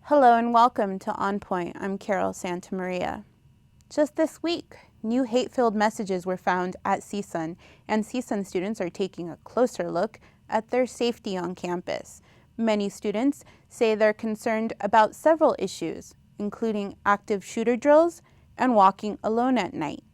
Hello and welcome to On Point. I'm Carol Santamaria. Just this week, new hate-filled messages were found at CSUN, and CSUN students are taking a closer look at their safety on campus. Many students say they're concerned about several issues, including active shooter drills and walking alone at night.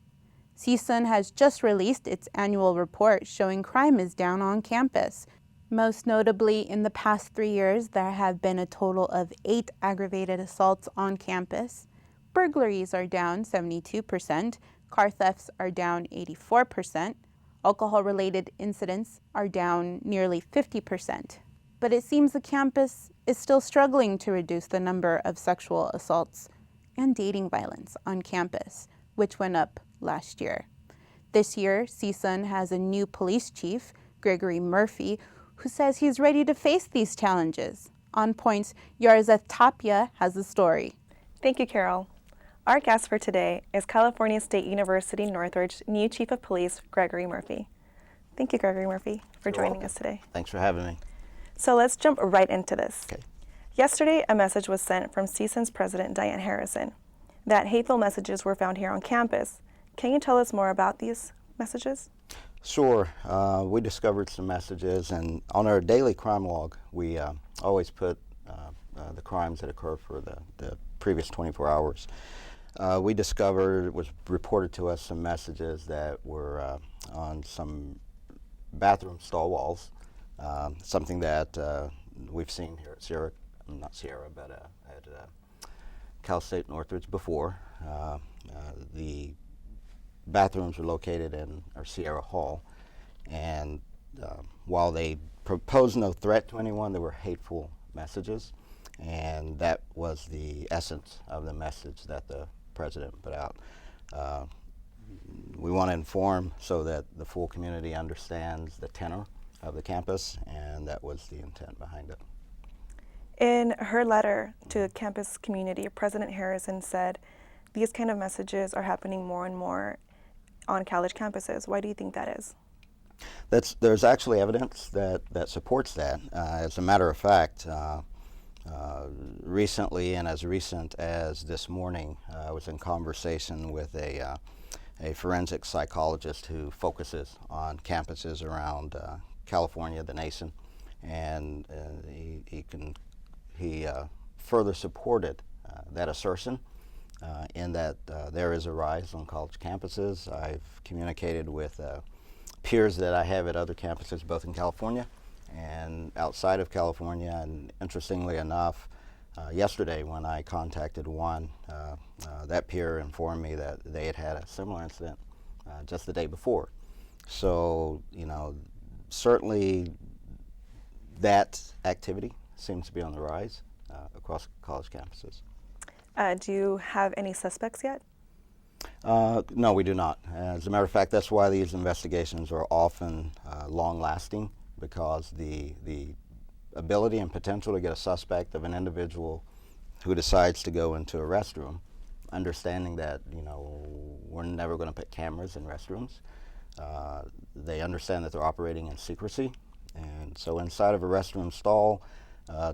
CSUN has just released its annual report showing crime is down on campus. Most notably, in the past 3 years, there have been a total of 8 aggravated assaults on campus. Burglaries are down 72%, car thefts are down 84%, alcohol-related incidents are down nearly 50%. But it seems the campus is still struggling to reduce the number of sexual assaults and dating violence on campus, which went up last year. This year, CSUN has a new police chief, Gregory Murphy, who says he's ready to face these challenges. On Point's Tapia has the story. Thank you, Carol. Our guest for today is California State University Northridge's new Chief of Police, Gregory Murphy. Thank you, Gregory Murphy, for joining us today. Thanks for having me. So let's jump right into this. Okay. Yesterday, a message was sent from CSUN's president, Diane Harrison, that hateful messages were found here on campus. Can you tell us more about these messages? Sure. We discovered some messages, and on our daily crime log, we always put the crimes that occur for the previous 24 hours. We discovered, it was reported to us, some messages that were on some bathroom stall walls, something that we've seen here at Cal State Northridge before. The bathrooms were located in our Sierra Hall, and while they proposed no threat to anyone, there were hateful messages, and that was the essence of the message that the president put out. We want to inform so that the full community understands the tenor of the campus, and that was the intent behind it. In her letter to the campus community, President Harrison said these kind of messages are happening more and more on college campuses. Why do you think that is? There's actually evidence that supports that. As a matter of fact, recently, and as recent as this morning, I was in conversation with a forensic psychologist who focuses on campuses around California, the nation, and he further supported that assertion. In that there is a rise on college campuses. I've communicated with peers that I have at other campuses, both in California and outside of California. And interestingly enough, yesterday when I contacted one, that peer informed me that they had had a similar incident just the day before. So, certainly that activity seems to be on the rise across college campuses. Do you have any suspects yet? No, we do not. As a matter of fact, that's why these investigations are often long-lasting, because the ability and potential to get a suspect of an individual who decides to go into a restroom, understanding that we're never going to put cameras in restrooms. They understand that they're operating in secrecy, and so inside of a restroom stall,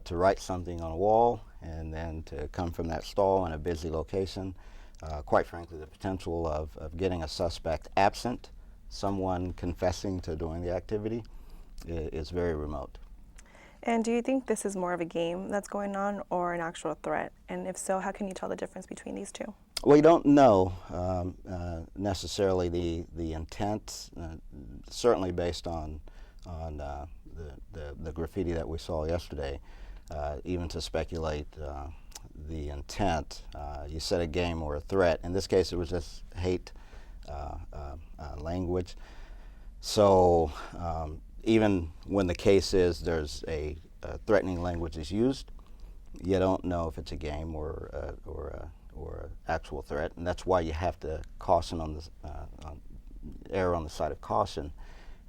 to write something on a wall and then to come from that stall in a busy location, quite frankly, the potential of getting a suspect absent, someone confessing to doing the activity, is very remote. And do you think this is more of a game that's going on or an actual threat? And if so, how can you tell the difference between these two? Well, you don't know necessarily the intent, certainly based on the graffiti that we saw yesterday. Even to speculate the intent, you said a game or a threat. In this case, it was just hate language. So even when the case is there's a threatening language is used, you don't know if it's a game or actual threat, and that's why you have to caution err on the side of caution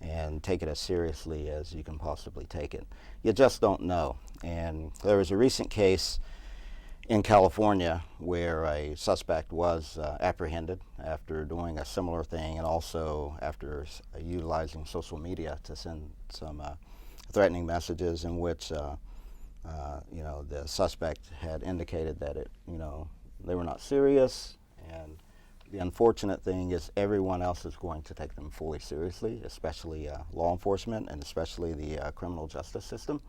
and take it as seriously as you can possibly take it. You just don't know. And there was a recent case in California where a suspect was apprehended after doing a similar thing, and also after utilizing social media to send some threatening messages in which the suspect had indicated that they were not serious, and the unfortunate thing is everyone else is going to take them fully seriously, especially law enforcement and especially the criminal justice system.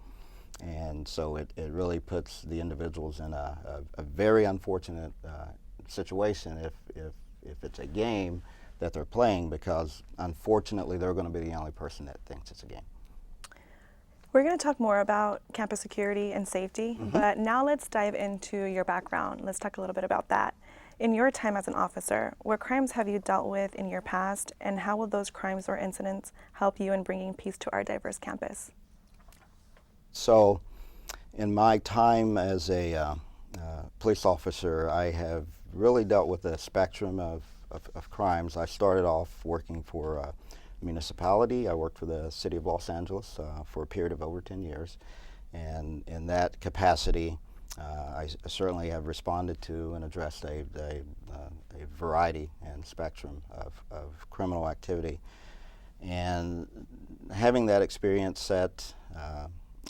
And so it really puts the individuals in a very unfortunate situation if it's a game that they're playing, because unfortunately they're going to be the only person that thinks it's a game. We're going to talk more about campus security and safety, but now let's dive into your background. Let's talk a little bit about that. In your time as an officer, what crimes have you dealt with in your past, and how will those crimes or incidents help you in bringing peace to our diverse campus? So, in my time as a police officer, I have really dealt with a spectrum of crimes. I started off working for a municipality. I worked for the city of Los Angeles for a period of over 10 years. And in that capacity, I certainly have responded to and addressed a variety and spectrum of criminal activity. And having that experience set,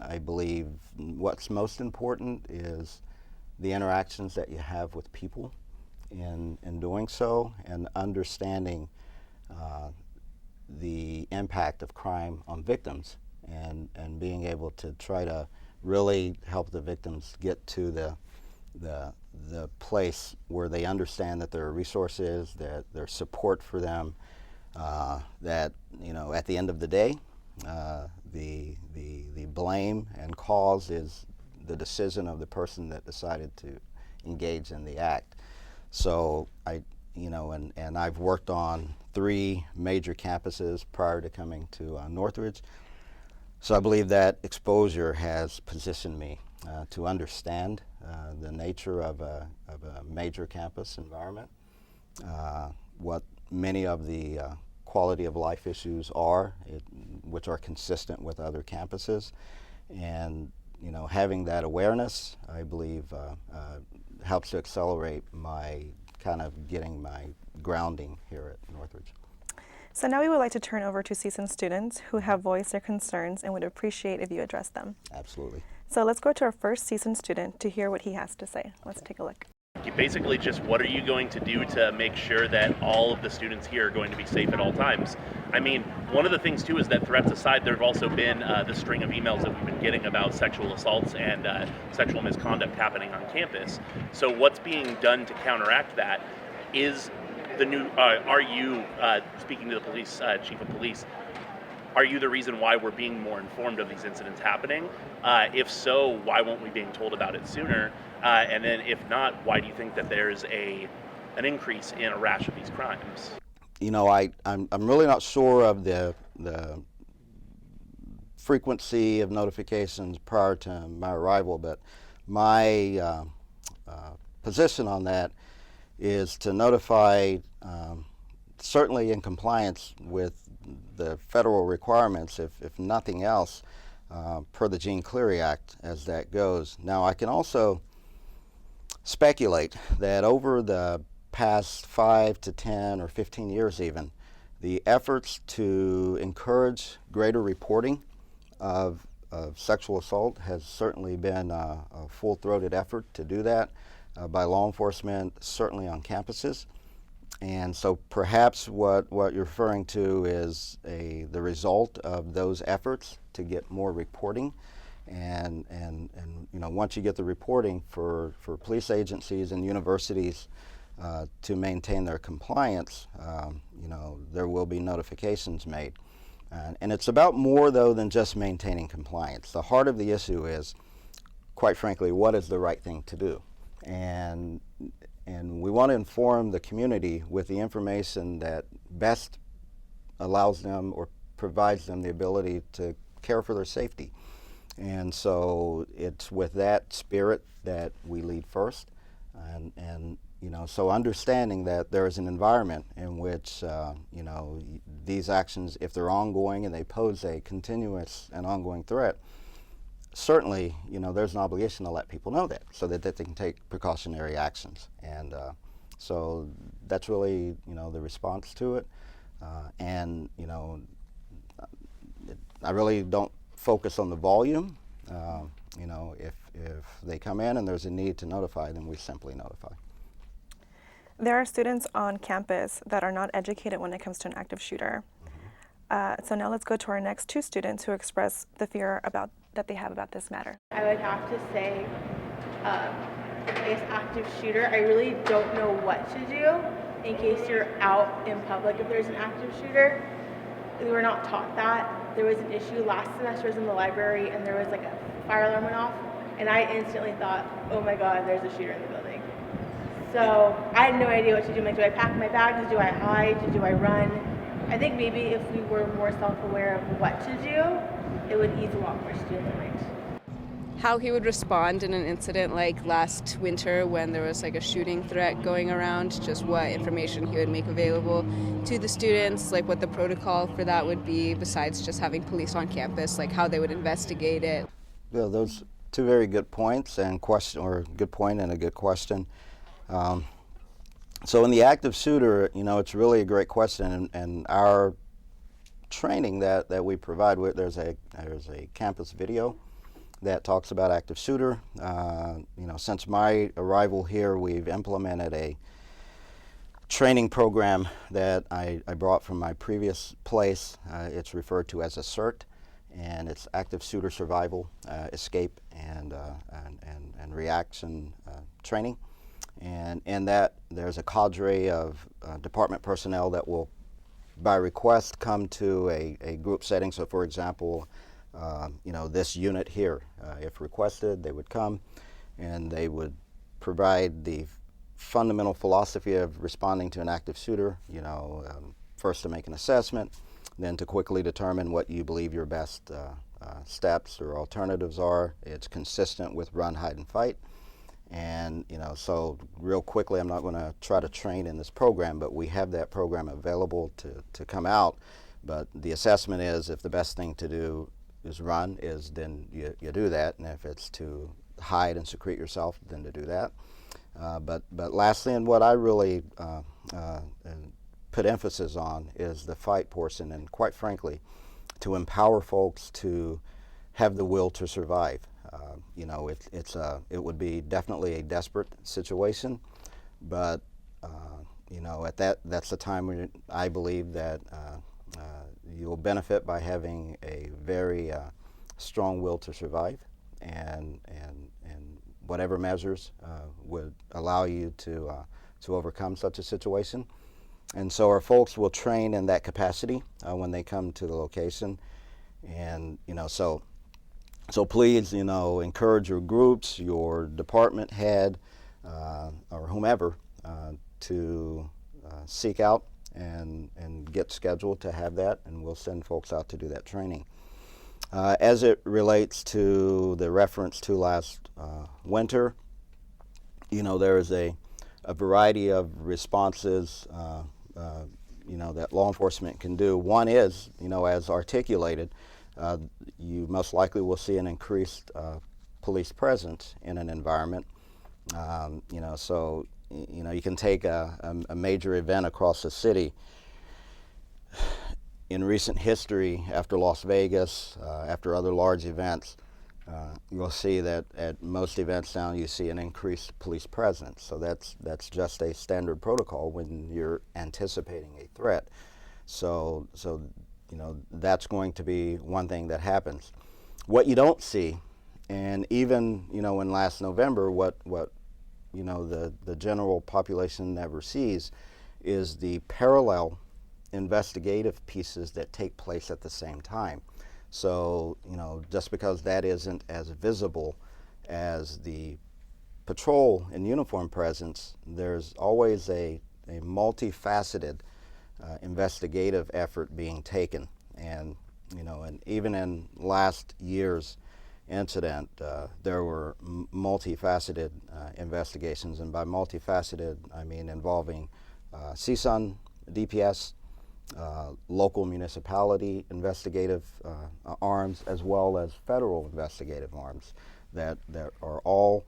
I believe what's most important is the interactions that you have with people in doing so, and understanding the impact of crime on victims, and being able to try to really help the victims get to the place where they understand that there are resources, that there's support for them, that at the end of the day, the blame and cause is the decision of the person that decided to engage in the act. So and I've worked on 3 major campuses prior to coming to Northridge. So I believe that exposure has positioned me to understand the nature of a major campus environment, what many of the quality of life issues are, which are consistent with other campuses. And having that awareness, I believe, helps to accelerate my kind of getting my grounding here at Northridge. So now we would like to turn over to CSUN students who have voiced their concerns and would appreciate if you address them. Absolutely. So let's go to our first CSUN student to hear what he has to say. Let's take a look. Basically, just what are you going to do to make sure that all of the students here are going to be safe at all times? I mean, one of the things too is that, threats aside, there have also been the string of emails that we've been getting about sexual assaults and sexual misconduct happening on campus. So what's being done to counteract that? Is the new, are you, speaking to the police, chief of police, are you the reason why we're being more informed of these incidents happening? If so, why won't we being told about it sooner? And then if not, why do you think that there's an increase in a rash of these crimes? I'm really not sure of the frequency of notifications prior to my arrival, but my position on that is to notify, certainly in compliance with the federal requirements, if nothing else, per the Jean Cleary Act as that goes. Now, I can also speculate that over the past 5 to 10 or 15 years even, the efforts to encourage greater reporting of sexual assault has certainly been a full-throated effort to do that by law enforcement, certainly on campuses. And so perhaps what you're referring to is the result of those efforts to get more reporting. And once you get the reporting for police agencies and universities to maintain their compliance, there will be notifications made. And it's about more, though, than just maintaining compliance. The heart of the issue is, quite frankly, what is the right thing to do? And we want to inform the community with the information that best allows them or provides them the ability to care for their safety. And so it's with that spirit that we lead first. And so understanding that there is an environment in which, these actions, if they're ongoing and they pose a continuous and ongoing threat, certainly, there's an obligation to let people know that so that they can take precautionary actions. And so that's really, the response to it. I really don't focus on the volume. if they come in and there's a need to notify, then we simply notify. There are students on campus that are not educated when it comes to an active shooter. So now let's go to our next two students who express the fear that they have about this matter. I would have to say, in case active shooter, I really don't know what to do in case you're out in public if there's an active shooter. We were not taught that. There was an issue last semester, I was in the library, and there was like a fire alarm went off, and I instantly thought, oh my God, there's a shooter in the building. So I had no idea what to do. Like, do I pack my bags? Do I hide? Do I run? I think maybe if we were more self-aware of what to do, it would ease a lot more student minds. How he would respond in an incident like last winter when there was like a shooting threat going around, just what information he would make available to the students, like what the protocol for that would be besides just having police on campus, like how they would investigate it. Yeah, those two very good points and good point and a good question. So in the active shooter, it's really a great question, and our training that we provide, there's a campus video that talks about active shooter. Since my arrival here, we've implemented a training program that I brought from my previous place. It's referred to as a CERT, and it's active shooter survival, escape, and reaction training. And in that, there's a cadre of department personnel that will, by request, come to a group setting. So, for example, this unit here, if requested, they would come and they would provide the fundamental philosophy of responding to an active shooter, first to make an assessment, then to quickly determine what you believe your best steps or alternatives are. It's consistent with run, hide, and fight. And, so real quickly, I'm not going to try to train in this program, but we have that program available to come out. But the assessment is, if the best thing to do is run, then you do that. And if it's to hide and secrete yourself, then to do that. But lastly, and what I really put emphasis on is the fight portion, and quite frankly, to empower folks to have the will to survive. It would be definitely a desperate situation, but that's the time when I believe that you'll benefit by having a very strong will to survive, and whatever measures would allow you to overcome such a situation. And so our folks will train in that capacity when they come to the location, and so please, encourage your groups, your department head, or whomever, to seek out and get scheduled to have that, and we'll send folks out to do that training. As it relates to the reference to last winter, there is a variety of responses, that law enforcement can do. One is, as articulated, you most likely will see an increased police presence in an environment. So you can take a major event across the city. In recent history, after Las Vegas, after other large events, you'll see that at most events now you see an increased police presence. So that's just a standard protocol when you're anticipating a threat. So that's going to be one thing that happens. What you don't see, and even in last November, what the general population never sees, is the parallel investigative pieces that take place at the same time. So just because that isn't as visible as the patrol and uniform presence, there's always a multifaceted investigative effort being taken. And and even in last year's incident, there were multifaceted investigations, and by multifaceted I mean involving CSUN, DPS, local municipality investigative arms, as well as federal investigative arms that are all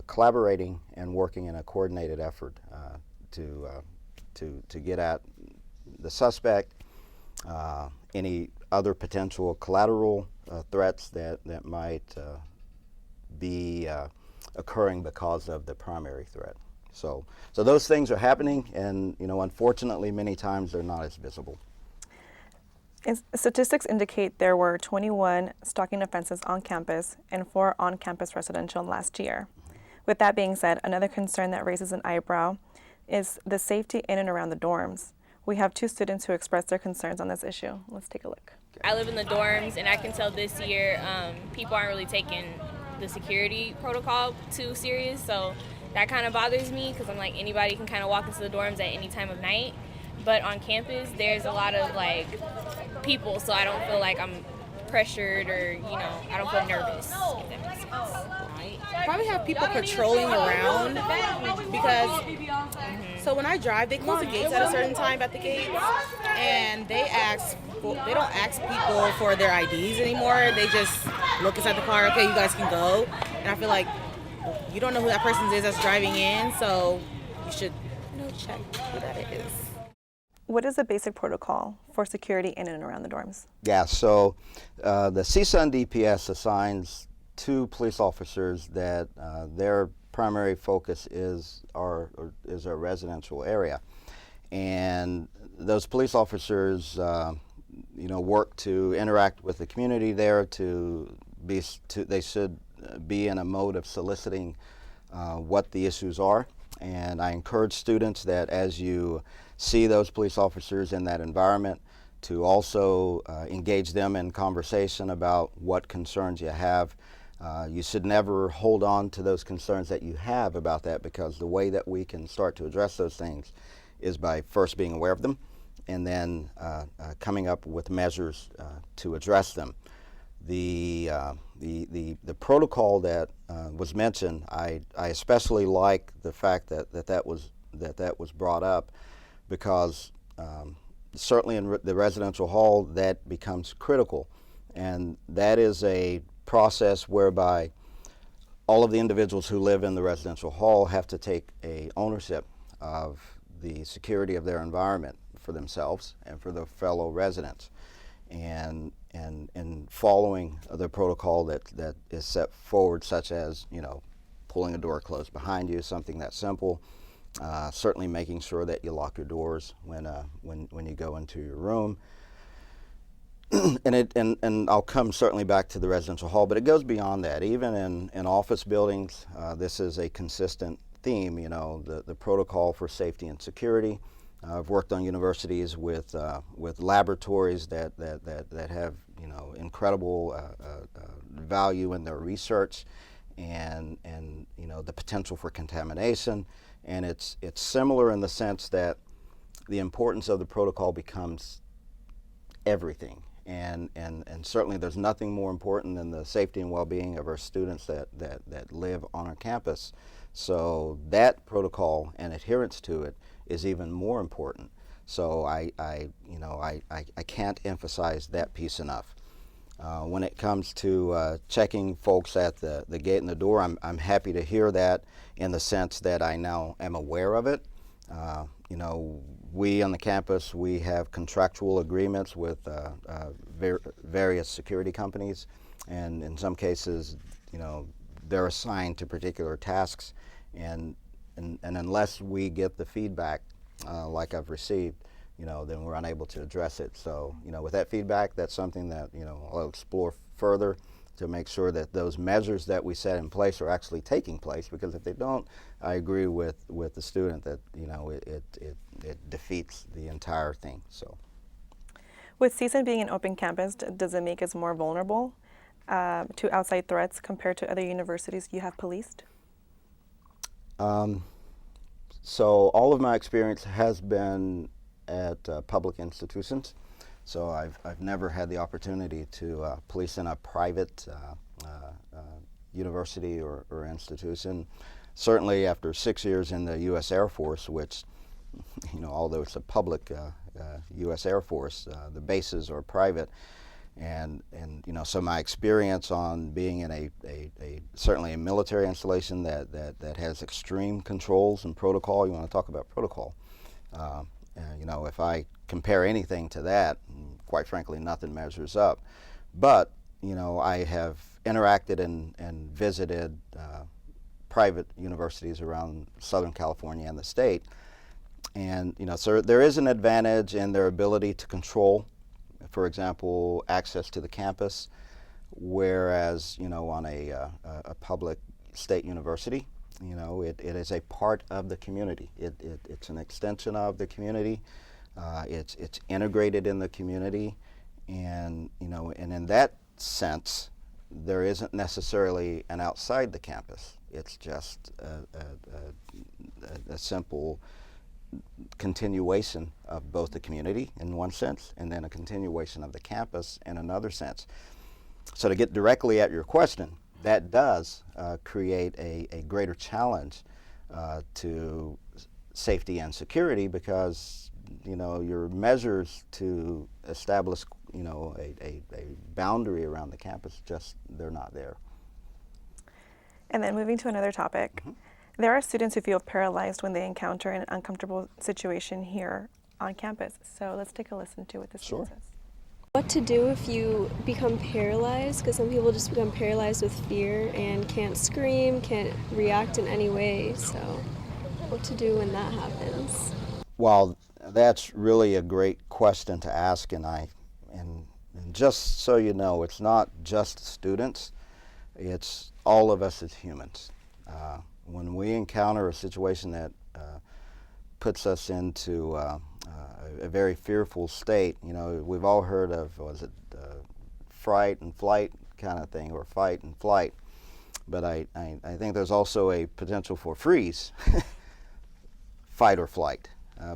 collaborating and working in a coordinated effort to get at the suspect, any other potential collateral threats that might be occurring because of the primary threat. So those things are happening, and unfortunately, many times they're not as visible. Statistics indicate there were 21 stalking offenses on campus and 4 on-campus residential last year. With that being said, another concern that raises an eyebrow is the safety in and around the dorms. We have 2 students who expressed their concerns on this issue. Let's take a look. I live in the dorms, and I can tell this year people aren't really taking the security protocol too serious, so that kind of bothers me because I'm like, anybody can kind of walk into the dorms at any time of night. But on campus, there's a lot of people, so I don't feel like I'm pressured or I don't feel nervous, if that makes sense. Probably have people patrolling around because so when I drive, they close the gates at a certain time at the gates, and they don't ask people for their IDs anymore. They just look inside the car. Okay, you guys can go. And I feel like you don't know who that person is that's driving in, so you should check who that is. What is the basic protocol for security in and around the dorms? Yeah, so the CSUN DPS assigns 2 police officers that their primary focus is our residential area, and those police officers, work to interact with the community there. They should be in a mode of soliciting what the issues are, and I encourage students that as you see those police officers in that environment, to also engage them in conversation about what concerns you have. You should never hold on to those concerns that you have about that, because the way that we can start to address those things is by first being aware of them and then coming up with measures to address them. The protocol that was mentioned, I especially like the fact that was brought up, because certainly in the residential hall that becomes critical, and that is a process whereby all of the individuals who live in the residential hall have to take a ownership of the security of their environment for themselves and for their fellow residents, and following the protocol that is set forward, such as pulling a door closed behind you, something that simple. Certainly making sure that you lock your doors when you go into your room. and I'll come certainly back to the residential hall, but it goes beyond that. Even in office buildings, this is a consistent theme. The protocol for safety and security. I've worked on universities with laboratories that have incredible value in their research, and the potential for contamination. And it's similar in the sense that the importance of the protocol becomes everything. And certainly there's nothing more important than the safety and well-being of our students that live on our campus. So that protocol and adherence to it is even more important. So I can't emphasize that piece enough. When it comes to checking folks at the gate and the door, I'm happy to hear that, in the sense that I now am aware of it. We on the campus, we have contractual agreements with various security companies, and in some cases, they're assigned to particular tasks, and unless we get the feedback like I've received, then we're unable to address it. So, with that feedback, that's something that, I'll explore further to make sure that those measures that we set in place are actually taking place, because if they don't, I agree with the student that, it defeats the entire thing. So, with CSUN being an open campus, does it make us more vulnerable to outside threats compared to other universities you have policed? So all of my experience has been at public institutions. So I've never had the opportunity to police in a private university or institution. Certainly after 6 years in the U.S. Air Force, which, although it's a public U.S. Air Force, the bases are private. And so my experience on being in a certainly a military installation that has extreme controls and protocol. You want to talk about protocol? If I compare anything to that. Quite frankly, nothing measures up. But, you know, I have interacted and visited private universities around Southern California and the state. And, you know, so there is an advantage in their ability to control, for example, access to the campus, whereas, you know, on a public state university, you know, it is a part of the community. It's an extension of the community. It's integrated in the community, and, you know, and in that sense, there isn't necessarily an outside the campus. It's just a simple continuation of both the community in one sense, and then a continuation of the campus in another sense. So to get directly at your question, that does create a greater challenge to safety and security, because, you know, your measures to establish, you know, a boundary around the campus, just they're not there. And then moving to another topic, there are students who feel paralyzed when they encounter an uncomfortable situation here on campus. So let's take a listen to what the student says. What to do if you become paralyzed, because some people just become paralyzed with fear and can't scream, can't react in any way. So what to do when that happens? Well, that's really a great question to ask, and just so you know, it's not just students, it's all of us as humans. When we encounter a situation that puts us into a very fearful state, you know, we've all heard of, was it fright and flight kind of thing, or fight and flight, but I think there's also a potential for freeze, fight or flight,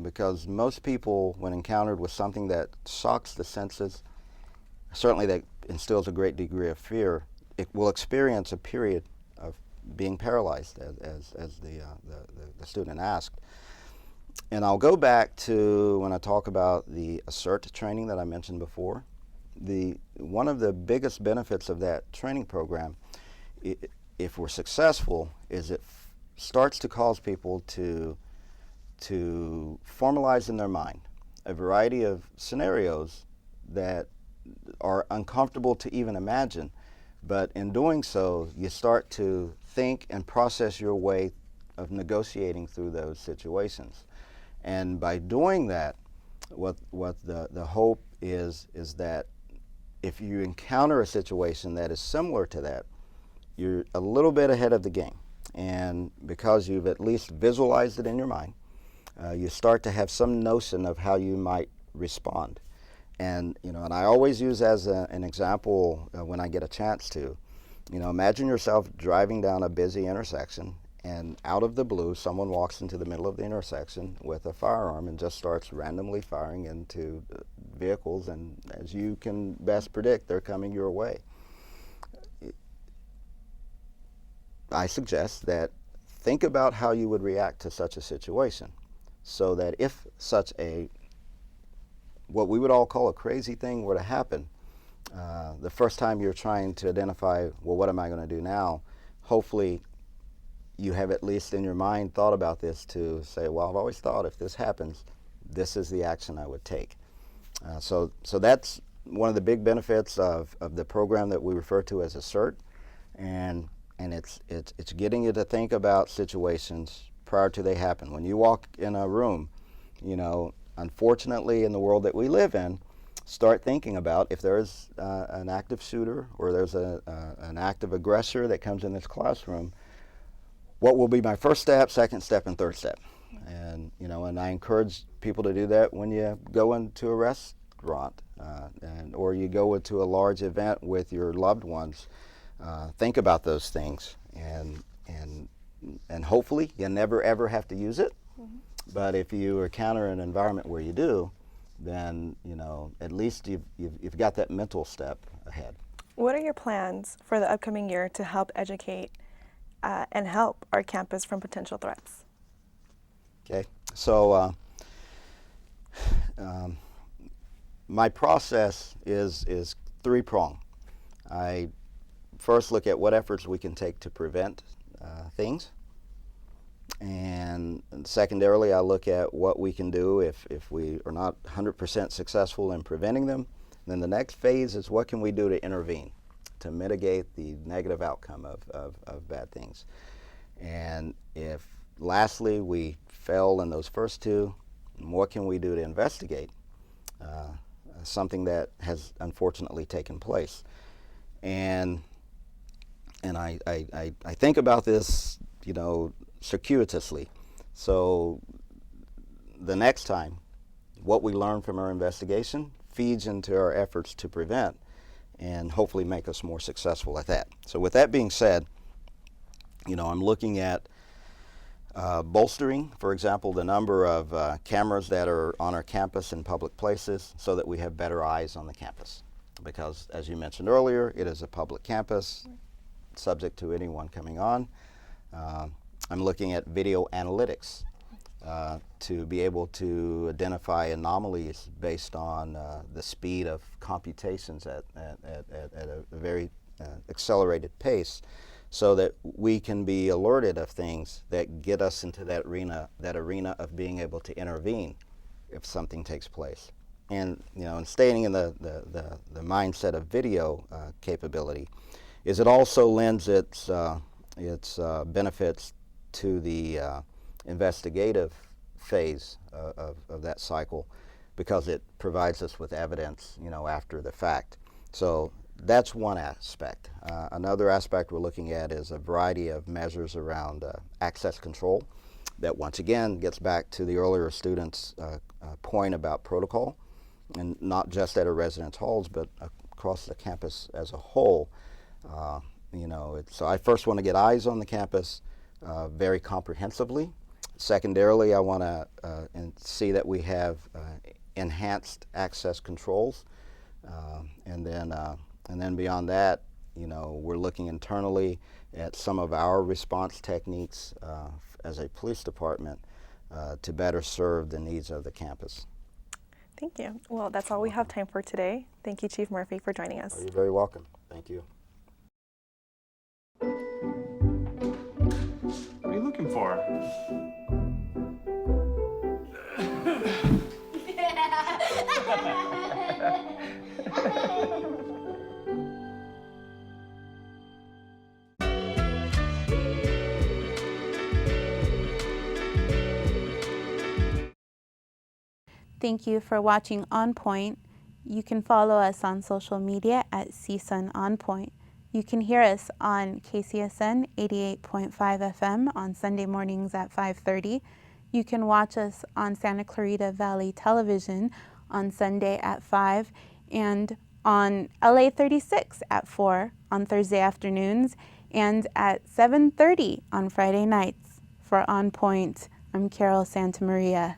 because most people, when encountered with something that shocks the senses, certainly that instills a great degree of fear, it will experience a period of being paralyzed, as the student asked. And I'll go back to when I talk about the ASSERT training that I mentioned before. One of the biggest benefits of that training program, if we're successful, is it starts to cause people to formalize in their mind a variety of scenarios that are uncomfortable to even imagine. But in doing so, you start to think and process your way of negotiating through those situations. And by doing that, what the hope is that if you encounter a situation that is similar to that, you're a little bit ahead of the game. And because you've at least visualized it in your mind, you start to have some notion of how you might respond. And, you know, and I always use as an example when I get a chance to, you know, imagine yourself driving down a busy intersection, and out of the blue, someone walks into the middle of the intersection with a firearm and just starts randomly firing into vehicles, and as you can best predict, they're coming your way. I suggest that think about how you would react to such a situation, so that if such what we would all call a crazy thing were to happen, the first time you're trying to identify, well, what am I going to do now? Hopefully you have at least in your mind thought about this to say, well, I've always thought if this happens, this is the action I would take. So that's one of the big benefits of the program that we refer to as ASSERT, and it's getting you to think about situations prior to they happen. When you walk in a room, you know, unfortunately in the world that we live in, start thinking about if there's an active shooter or there's an active aggressor that comes in this classroom, what will be my first step, second step, and third step? And, you know, and I encourage people to do that when you go into a restaurant or you go into a large event with your loved ones. Think about those things, and hopefully you never ever have to use it. But if you encounter an environment where you do, then, you know, at least you've got that mental step ahead. What are your plans for the upcoming year to help educate and help our campus from potential threats? Okay, so my process is three-pronged. I first look at what efforts we can take to prevent things. And secondarily, I look at what we can do if we are not 100% successful in preventing them. Then the next phase is what can we do to intervene, to mitigate the negative outcome of bad things. And if lastly we fail in those first two, what can we do to investigate something that has unfortunately taken place? And I think about this, circuitously. So the next time, what we learn from our investigation feeds into our efforts to prevent and hopefully make us more successful at that. So with that being said, I'm looking at bolstering, for example, the number of cameras that are on our campus in public places so that we have better eyes on the campus. Because as you mentioned earlier, it is a public campus, subject to anyone coming on. I'm looking at video analytics to be able to identify anomalies based on the speed of computations at a very accelerated pace, so that we can be alerted of things that get us into that arena of being able to intervene if something takes place. And and staying in the mindset of video capability, is it also lends its benefits to the investigative phase of that cycle, because it provides us with evidence, after the fact. So that's one aspect. Another aspect we're looking at is a variety of measures around access control. That once again gets back to the earlier student's point about protocol, and not just at our residence halls, but across the campus as a whole. So I first want to get eyes on the campus very comprehensively. Secondarily, I want to see that we have enhanced access controls, and then beyond that, we're looking internally at some of our response techniques as a police department to better serve the needs of the campus. Thank you. Well, that's all we have time for today. Thank you, Chief Murphy, for joining us. You're very welcome. Thank you. What are you looking for? Thank you for watching On Point. You can follow us on social media at CSUN On Point. You can hear us on KCSN 88.5 FM on Sunday mornings at 5:30. You can watch us on Santa Clarita Valley Television on Sunday at 5, and on LA 36 at 4 on Thursday afternoons, and at 7:30 on Friday nights. For On Point, I'm Carol Santamaria.